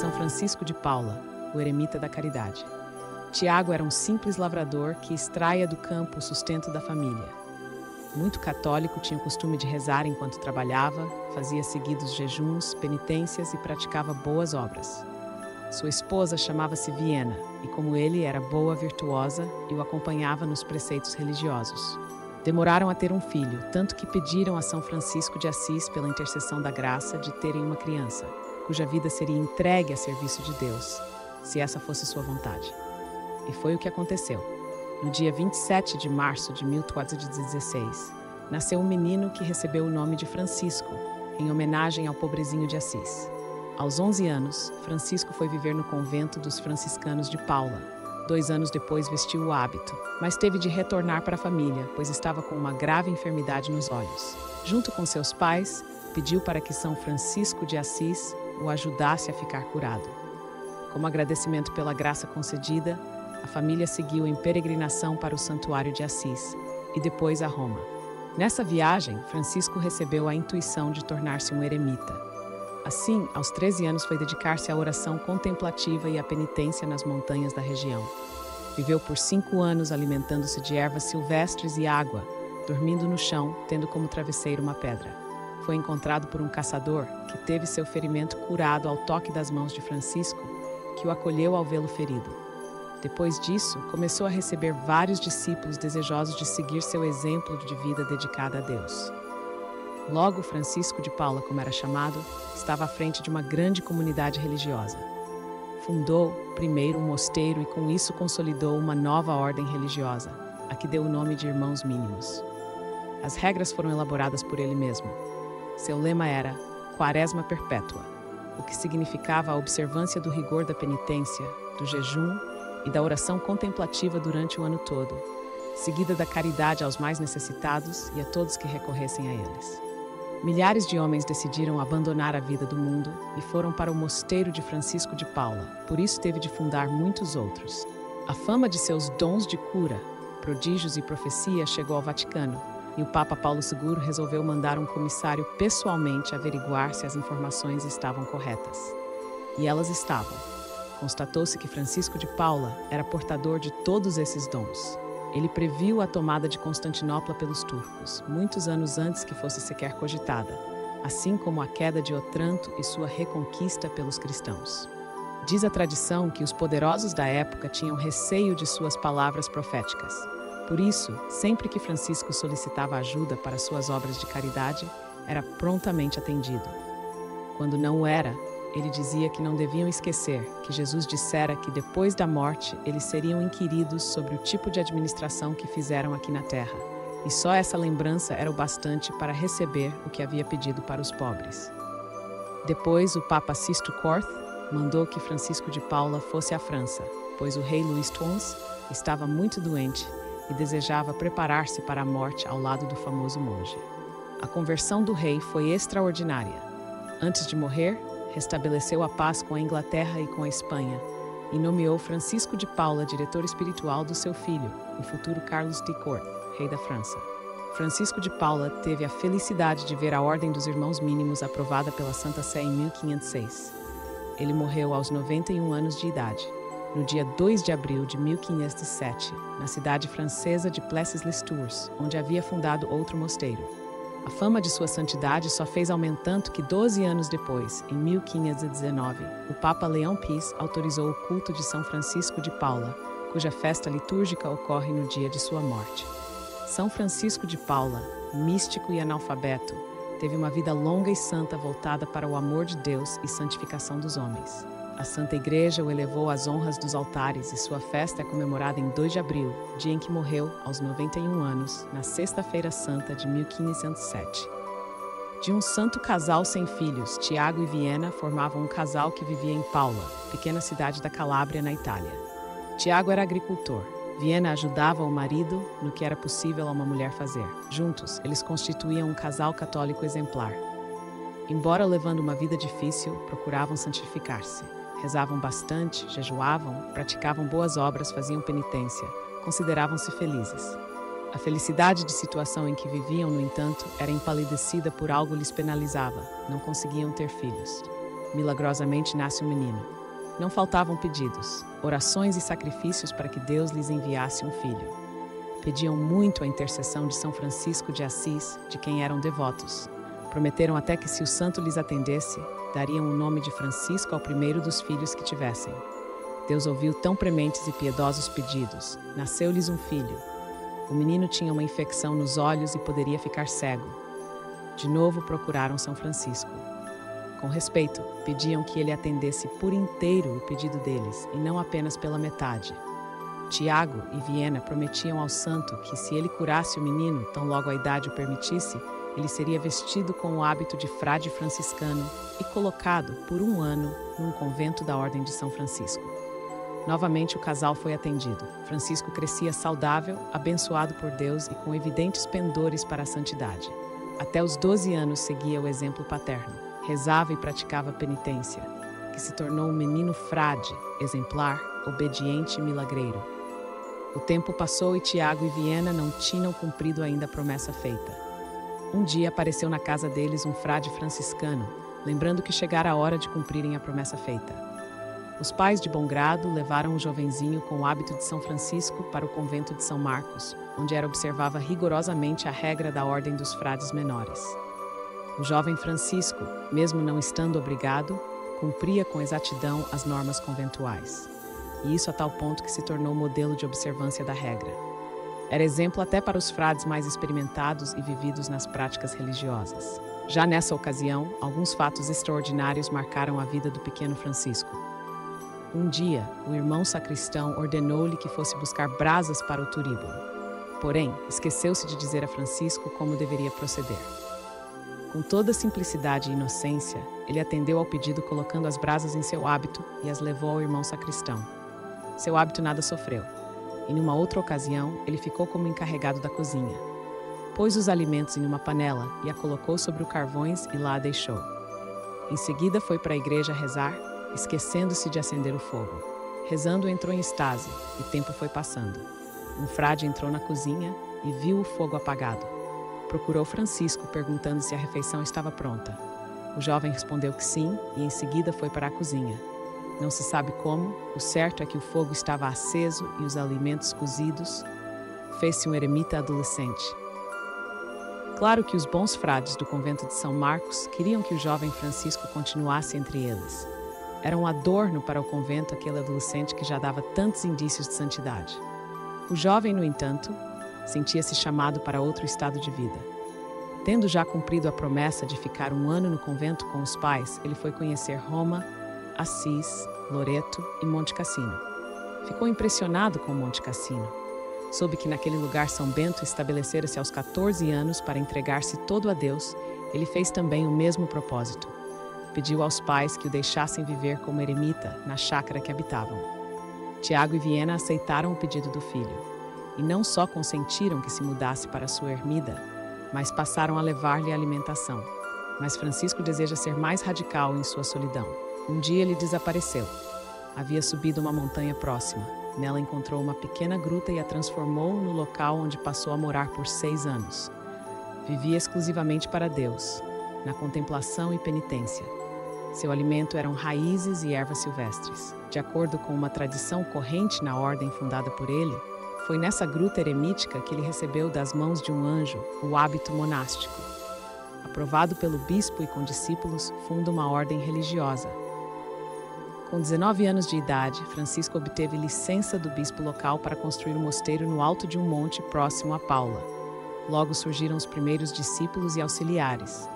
São Francisco de Paula, o eremita da caridade. Tiago era um simples lavrador que extraía do campo o sustento da família. Muito católico, tinha o costume de rezar enquanto trabalhava, fazia seguidos jejuns, penitências e praticava boas obras. Sua esposa chamava-se Viena e, como ele, era boa, virtuosa e o acompanhava nos preceitos religiosos. Demoraram a ter um filho, tanto que pediram a São Francisco de Assis, pela intercessão da graça, de terem uma criança, cuja vida seria entregue a serviço de Deus, se essa fosse sua vontade. E foi o que aconteceu. No dia 27 de março de 1416, nasceu um menino que recebeu o nome de Francisco, em homenagem ao pobrezinho de Assis. Aos 11 anos, Francisco foi viver no convento dos franciscanos de Paula. 2 anos depois vestiu o hábito, mas teve de retornar para a família, pois estava com uma grave enfermidade nos olhos. Junto com seus pais, pediu para que São Francisco de Assis o ajudasse a ficar curado. Como agradecimento pela graça concedida, a família seguiu em peregrinação para o Santuário de Assis e depois a Roma. Nessa viagem, Francisco recebeu a intuição de tornar-se um eremita. Assim, aos 13 anos foi dedicar-se à oração contemplativa e à penitência nas montanhas da região. Viveu por 5 anos alimentando-se de ervas silvestres e água, dormindo no chão, tendo como travesseiro uma pedra. Foi encontrado por um caçador que teve seu ferimento curado ao toque das mãos de Francisco, que o acolheu ao vê-lo ferido. Depois disso, começou a receber vários discípulos desejosos de seguir seu exemplo de vida dedicada a Deus. Logo, Francisco de Paula, como era chamado, estava à frente de uma grande comunidade religiosa. Fundou, primeiro, um mosteiro e com isso consolidou uma nova ordem religiosa, a que deu o nome de Irmãos Mínimos. As regras foram elaboradas por ele mesmo. Seu lema era Quaresma Perpétua, o que significava a observância do rigor da penitência, do jejum e da oração contemplativa durante o ano todo, seguida da caridade aos mais necessitados e a todos que recorressem a eles. Milhares de homens decidiram abandonar a vida do mundo e foram para o mosteiro de Francisco de Paula, por isso teve de fundar muitos outros. A fama de seus dons de cura, prodígios e profecia chegou ao Vaticano, e o Papa Paulo II resolveu mandar um comissário pessoalmente averiguar se as informações estavam corretas. E elas estavam. Constatou-se que Francisco de Paula era portador de todos esses dons. Ele previu a tomada de Constantinopla pelos turcos, muitos anos antes que fosse sequer cogitada, assim como a queda de Otranto e sua reconquista pelos cristãos. Diz a tradição que os poderosos da época tinham receio de suas palavras proféticas. Por isso, sempre que Francisco solicitava ajuda para suas obras de caridade, era prontamente atendido. Quando não o era, ele dizia que não deviam esquecer que Jesus dissera que depois da morte eles seriam inquiridos sobre o tipo de administração que fizeram aqui na terra, e só essa lembrança era o bastante para receber o que havia pedido para os pobres. Depois, o Papa Sisto IV mandou que Francisco de Paula fosse à França, pois o rei Luís XI estava muito doente e desejava preparar-se para a morte ao lado do famoso monge. A conversão do rei foi extraordinária. Antes de morrer, restabeleceu a paz com a Inglaterra e com a Espanha e nomeou Francisco de Paula diretor espiritual do seu filho, o futuro Carlos de Court, rei da França. Francisco de Paula teve a felicidade de ver a Ordem dos Irmãos Mínimos aprovada pela Santa Sé em 1506. Ele morreu aos 91 anos de idade, no dia 2 de abril de 1507, na cidade francesa de Plessis-les-Tours, onde havia fundado outro mosteiro. A fama de sua santidade só fez aumentando que 12 anos depois, em 1519, o Papa Leão X autorizou o culto de São Francisco de Paula, cuja festa litúrgica ocorre no dia de sua morte. São Francisco de Paula, místico e analfabeto, teve uma vida longa e santa voltada para o amor de Deus e santificação dos homens. A Santa Igreja o elevou às honras dos altares e sua festa é comemorada em 2 de abril, dia em que morreu, aos 91 anos, na Sexta-feira Santa de 1507. De um santo casal sem filhos, Tiago e Viena formavam um casal que vivia em Paula, pequena cidade da Calábria, na Itália. Tiago era agricultor. Viena ajudava o marido no que era possível a uma mulher fazer. Juntos, eles constituíam um casal católico exemplar. Embora levando uma vida difícil, procuravam santificar-se. Rezavam bastante, jejuavam, praticavam boas obras, faziam penitência, consideravam-se felizes. A felicidade de situação em que viviam, no entanto, era empalidecida por algo lhes penalizava, não conseguiam ter filhos. milagrosamente nasce um menino. Não faltavam pedidos, orações e sacrifícios para que Deus lhes enviasse um filho. Pediam muito a intercessão de São Francisco de Assis, de quem eram devotos. Prometeram até que, se o santo lhes atendesse, dariam o nome de Francisco ao primeiro dos filhos que tivessem. Deus ouviu tão prementes e piedosos pedidos. Nasceu-lhes um filho. O menino tinha uma infecção nos olhos e poderia ficar cego. De novo procuraram São Francisco. Com respeito, pediam que ele atendesse por inteiro o pedido deles, e não apenas pela metade. Tiago e Viena prometiam ao santo que, se ele curasse o menino, tão logo a idade o permitisse, ele seria vestido com o hábito de frade franciscano e colocado, por um ano, num convento da Ordem de São Francisco. Novamente o casal foi atendido. Francisco crescia saudável, abençoado por Deus e com evidentes pendores para a santidade. Até os 12 anos seguia o exemplo paterno. Rezava e praticava penitência, que se tornou um menino frade, exemplar, obediente e milagreiro. O tempo passou e Tiago e Viena não tinham cumprido ainda a promessa feita. Um dia apareceu na casa deles um frade franciscano, lembrando que chegara a hora de cumprirem a promessa feita. Os pais, de bom grado, levaram o jovenzinho com o hábito de São Francisco para o convento de São Marcos, onde era observava rigorosamente a regra da ordem dos frades menores. O jovem Francisco, mesmo não estando obrigado, cumpria com exatidão as normas conventuais. E isso a tal ponto que se tornou modelo de observância da regra. Era exemplo até para os frades mais experimentados e vividos nas práticas religiosas. Já nessa ocasião, alguns fatos extraordinários marcaram a vida do pequeno Francisco. Um dia, o irmão sacristão ordenou-lhe que fosse buscar brasas para o turíbulo. Porém, esqueceu-se de dizer a Francisco como deveria proceder. Com toda simplicidade e inocência, ele atendeu ao pedido colocando as brasas em seu hábito e as levou ao irmão sacristão. Seu hábito nada sofreu. E numa outra ocasião, ele ficou como encarregado da cozinha. Pôs os alimentos em uma panela e a colocou sobre o carvões e lá a deixou. Em seguida foi para a igreja rezar, esquecendo-se de acender o fogo. Rezando, entrou em estase, e o tempo foi passando. Um frade entrou na cozinha e viu o fogo apagado. Procurou Francisco, perguntando se a refeição estava pronta. O jovem respondeu que sim, e em seguida foi para a cozinha. Não se sabe como, o certo é que o fogo estava aceso e os alimentos cozidos. Fez-se um eremita adolescente. Claro que os bons frades do convento de São Marcos queriam que o jovem Francisco continuasse entre eles. Era um adorno para o convento aquele adolescente que já dava tantos indícios de santidade. O jovem, no entanto, sentia-se chamado para outro estado de vida. Tendo já cumprido a promessa de ficar um ano no convento com os pais, ele foi conhecer Roma, Assis, Loreto e Monte Cassino. Ficou impressionado com Monte Cassino. Soube que naquele lugar São Bento estabelecera-se aos 14 anos para entregar-se todo a Deus. Ele fez também o mesmo propósito. Pediu aos pais que o deixassem viver como eremita na chácara que habitavam. Tiago e Viena aceitaram o pedido do filho. E não só consentiram que se mudasse para sua ermida, mas passaram a levar-lhe alimentação. Mas Francisco deseja ser mais radical em sua solidão. Um dia ele desapareceu. Havia subido uma montanha próxima. Nela encontrou uma pequena gruta e a transformou no local onde passou a morar por 6 anos. Vivia exclusivamente para Deus, na contemplação e penitência. Seu alimento eram raízes e ervas silvestres. De acordo com uma tradição corrente na ordem fundada por ele, foi nessa gruta eremítica que ele recebeu das mãos de um anjo o hábito monástico. Aprovado pelo bispo e com discípulos, funda uma ordem religiosa. Com 19 anos de idade, Francisco obteve licença do bispo local para construir um mosteiro no alto de um monte próximo a Paula. Logo surgiram os primeiros discípulos e auxiliares.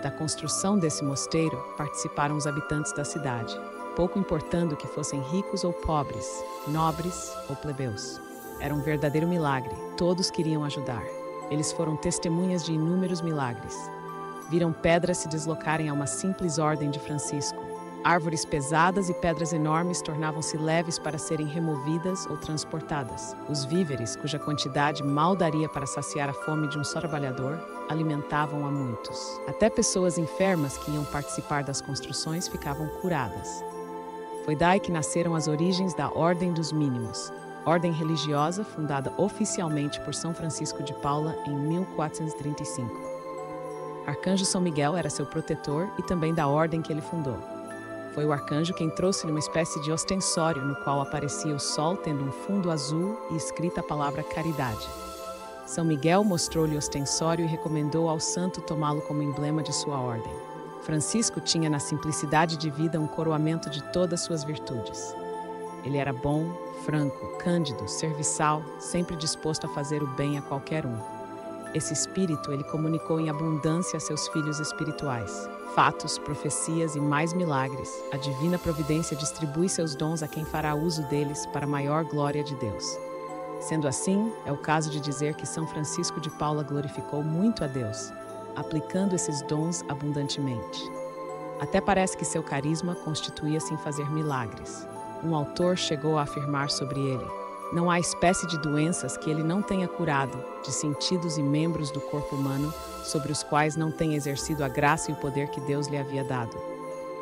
Da construção desse mosteiro, participaram os habitantes da cidade, pouco importando que fossem ricos ou pobres, nobres ou plebeus. Era um verdadeiro milagre, todos queriam ajudar. Eles foram testemunhas de inúmeros milagres. Viram pedras se deslocarem a uma simples ordem de Francisco. Árvores pesadas e pedras enormes tornavam-se leves para serem removidas ou transportadas. Os víveres, cuja quantidade mal daria para saciar a fome de um só trabalhador, alimentavam a muitos. Até pessoas enfermas que iam participar das construções ficavam curadas. Foi daí que nasceram as origens da Ordem dos Mínimos, ordem religiosa fundada oficialmente por São Francisco de Paula em 1435. Arcanjo São Miguel era seu protetor e também da ordem que ele fundou. Foi o arcanjo quem trouxe-lhe uma espécie de ostensório no qual aparecia o sol tendo um fundo azul e escrita a palavra caridade. São Miguel mostrou-lhe o ostensório e recomendou ao santo tomá-lo como emblema de sua ordem. Francisco tinha na simplicidade de vida um coroamento de todas suas virtudes. Ele era bom, franco, cândido, serviçal, sempre disposto a fazer o bem a qualquer um. Esse espírito ele comunicou em abundância a seus filhos espirituais. Fatos, profecias e mais milagres, a divina providência distribui seus dons a quem fará uso deles para a maior glória de Deus. Sendo assim, é o caso de dizer que São Francisco de Paula glorificou muito a Deus, aplicando esses dons abundantemente. Até parece que seu carisma constituía-se em fazer milagres. Um autor chegou a afirmar sobre ele: não há espécie de doenças que ele não tenha curado, de sentidos e membros do corpo humano, sobre os quais não tenha exercido a graça e o poder que Deus lhe havia dado.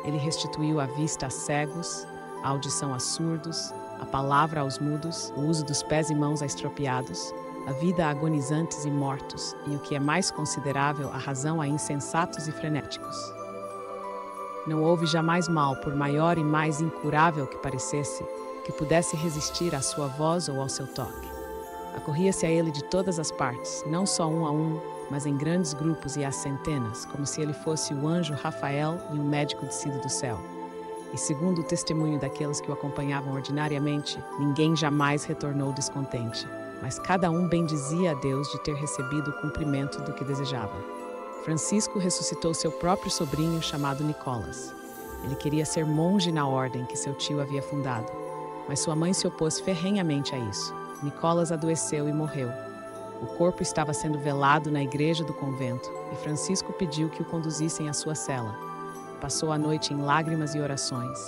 Ele restituiu a vista a cegos, a audição a surdos, a palavra aos mudos, o uso dos pés e mãos a estropiados, a vida a agonizantes e mortos, e o que é mais considerável, a razão a insensatos e frenéticos. Não houve jamais mal, por maior e mais incurável que parecesse, que pudesse resistir à sua voz ou ao seu toque. Acorria-se a ele de todas as partes, não só um a um, mas em grandes grupos e às centenas, como se ele fosse o anjo Rafael e um médico descido do céu. E segundo o testemunho daqueles que o acompanhavam ordinariamente, ninguém jamais retornou descontente, mas cada um bendizia a Deus de ter recebido o cumprimento do que desejava. Francisco ressuscitou seu próprio sobrinho chamado Nicolas. Ele queria ser monge na ordem que seu tio havia fundado, mas sua mãe se opôs ferrenhamente a isso. Nicolas adoeceu e morreu. O corpo estava sendo velado na igreja do convento e Francisco pediu que o conduzissem à sua cela. Passou a noite em lágrimas e orações.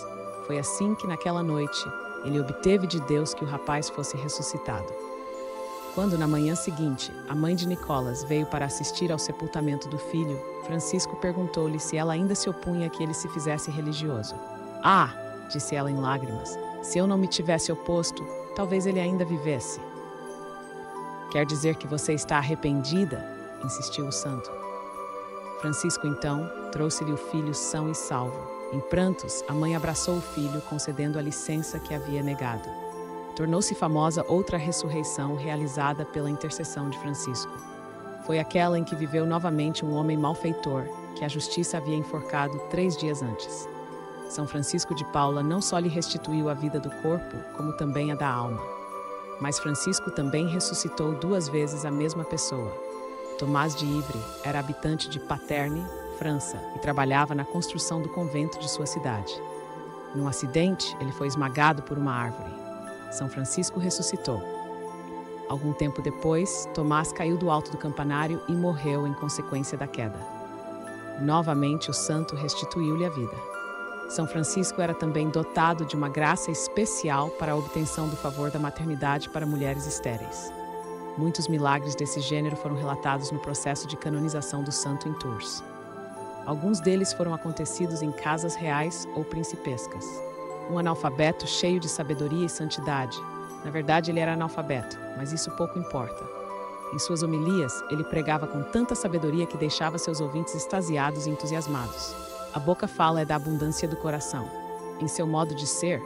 Foi assim que, naquela noite, ele obteve de Deus que o rapaz fosse ressuscitado. Quando, na manhã seguinte, a mãe de Nicolas veio para assistir ao sepultamento do filho, Francisco perguntou-lhe se ela ainda se opunha a que ele se fizesse religioso. "Ah!", disse ela em lágrimas, "se eu não me tivesse oposto, talvez ele ainda vivesse." "Quer dizer que você está arrependida?", insistiu o santo. Francisco, então, trouxe-lhe o filho são e salvo. Em prantos, a mãe abraçou o filho, concedendo a licença que havia negado. Tornou-se famosa outra ressurreição realizada pela intercessão de Francisco. Foi aquela em que viveu novamente um homem malfeitor, que a justiça havia enforcado 3 dias antes. São Francisco de Paula não só lhe restituiu a vida do corpo, como também a da alma. Mas Francisco também ressuscitou 2 vezes a mesma pessoa. Tomás de Ivry era habitante de Paterne, França, e trabalhava na construção do convento de sua cidade. Num acidente, ele foi esmagado por uma árvore. São Francisco ressuscitou. Algum tempo depois, Tomás caiu do alto do campanário e morreu em consequência da queda. Novamente, o santo restituiu-lhe a vida. São Francisco era também dotado de uma graça especial para a obtenção do favor da maternidade para mulheres estéreis. Muitos milagres desse gênero foram relatados no processo de canonização do santo em Tours. Alguns deles foram acontecidos em casas reais ou principescas. Um analfabeto cheio de sabedoria e santidade. Na verdade, ele era analfabeto, mas isso pouco importa. Em suas homilias, ele pregava com tanta sabedoria que deixava seus ouvintes extasiados e entusiasmados. A boca fala é da abundância do coração. Em seu modo de ser,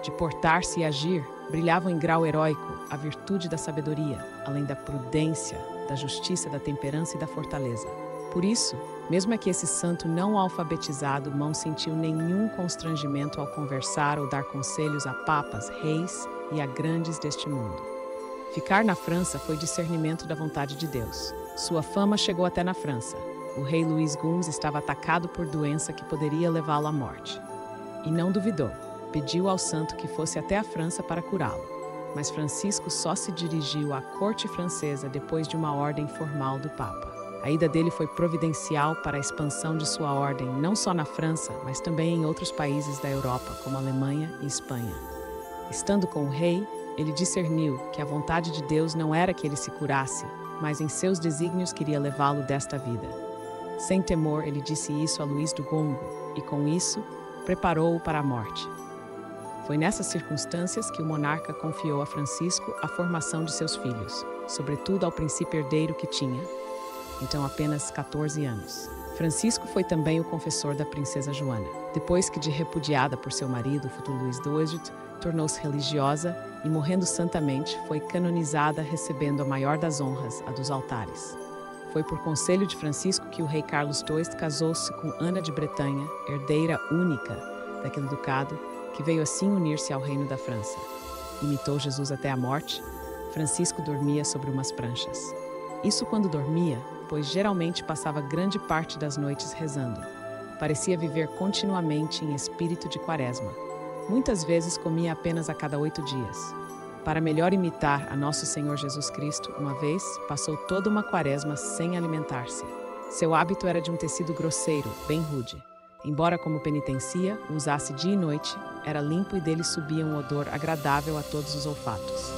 de portar-se e agir, brilhavam em grau heróico a virtude da sabedoria, além da prudência, da justiça, da temperança e da fortaleza. Por isso, mesmo que esse santo não alfabetizado não sentiu nenhum constrangimento ao conversar ou dar conselhos a papas, reis e a grandes deste mundo. Ficar na França foi discernimento da vontade de Deus. Sua fama chegou até na França. O rei Luís Gumes estava atacado por doença que poderia levá-lo à morte. E não duvidou. Pediu ao santo que fosse até a França para curá-lo. Mas Francisco só se dirigiu à corte francesa depois de uma ordem formal do Papa. A ida dele foi providencial para a expansão de sua ordem, não só na França, mas também em outros países da Europa, como Alemanha e Espanha. Estando com o rei, ele discerniu que a vontade de Deus não era que ele se curasse, mas em seus desígnios queria levá-lo desta vida. Sem temor, ele disse isso a Luís do Gongo, e com isso, preparou-o para a morte. Foi nessas circunstâncias que o monarca confiou a Francisco a formação de seus filhos, sobretudo ao príncipe herdeiro que tinha, então apenas 14 anos. Francisco foi também o confessor da princesa Joana. Depois que, de repudiada por seu marido, o futuro Luís XII, tornou-se religiosa e, morrendo santamente, foi canonizada, recebendo a maior das honras, a dos altares. Foi por conselho de Francisco que o rei Carlos II casou-se com Ana de Bretanha, herdeira única daquele ducado, que veio assim unir-se ao reino da França. Imitou Jesus até a morte. Francisco dormia sobre umas pranchas. Isso quando dormia, pois geralmente passava grande parte das noites rezando. Parecia viver continuamente em espírito de quaresma. Muitas vezes comia apenas a cada 8 dias. Para melhor imitar a nosso Senhor Jesus Cristo, uma vez passou toda uma quaresma sem alimentar-se. Seu hábito era de um tecido grosseiro, bem rude. Embora como penitencia o usasse dia e noite, era limpo e dele subia um odor agradável a todos os olfatos.